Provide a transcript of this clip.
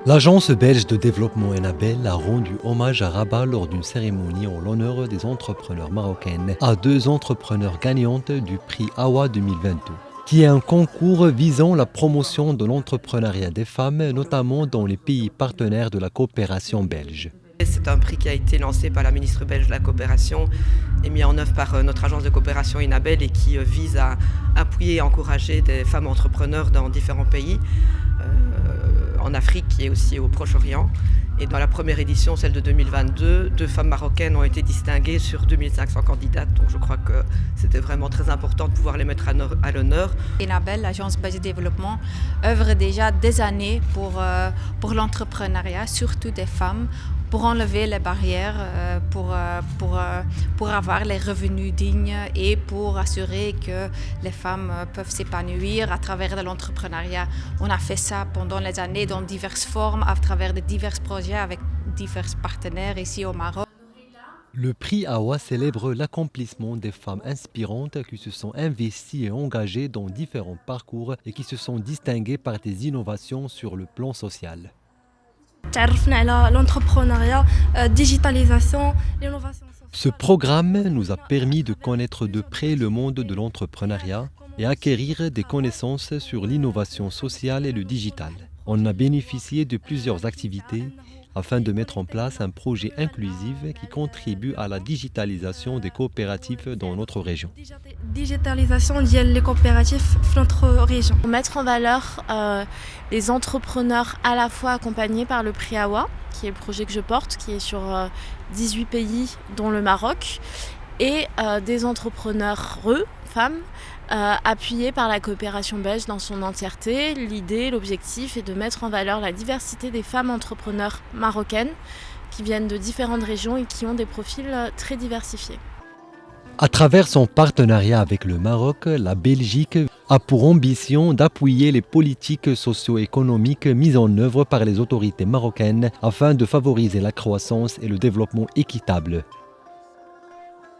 L'agence belge de développement Enabel a rendu hommage à Rabat lors d'une cérémonie en l'honneur des entrepreneurs marocaines à deux entrepreneurs gagnantes du prix AWA 2022, qui est un concours visant la promotion de l'entrepreneuriat des femmes, notamment dans les pays partenaires de la coopération belge. C'est un prix qui a été lancé par la ministre belge de la coopération et mis en œuvre par notre agence de coopération Enabel et qui vise à appuyer et encourager des femmes entrepreneurs dans différents pays, en Afrique et aussi au Proche-Orient. Et dans la première édition, celle de 2022, deux femmes marocaines ont été distinguées sur 2500 candidates. Donc je crois que c'était vraiment très important de pouvoir les mettre à l'honneur. Enabel, l'agence belge de développement, œuvre déjà des années pour l'entrepreneuriat, surtout des femmes, pour enlever les barrières, pour avoir les revenus dignes et pour assurer que les femmes peuvent s'épanouir à travers de l'entrepreneuriat. On a fait ça pendant les années dans diverses formes, à travers de divers projets avec divers partenaires ici au Maroc. Le prix AWA célèbre l'accomplissement des femmes inspirantes qui se sont investies et engagées dans différents parcours et qui se sont distinguées par des innovations sur le plan social. L'entrepreneuriat, digitalisation, l'innovation sociale. Ce programme nous a permis de connaître de près le monde de l'entrepreneuriat et acquérir des connaissances sur l'innovation sociale et le digital. On a bénéficié de plusieurs activités afin de mettre en place un projet inclusif qui contribue à la digitalisation des coopératifs dans notre région. Digitalisation des coopératifs dans notre région. Pour mettre en valeur les entrepreneurs à la fois accompagnés par le prix AWA, qui est le projet que je porte, qui est sur 18 pays dont le Maroc, et des entrepreneurs femmes, appuyés par la coopération belge dans son entièreté. L'idée, l'objectif est de mettre en valeur la diversité des femmes entrepreneurs marocaines qui viennent de différentes régions et qui ont des profils très diversifiés. À travers son partenariat avec le Maroc, la Belgique a pour ambition d'appuyer les politiques socio-économiques mises en œuvre par les autorités marocaines afin de favoriser la croissance et le développement équitable.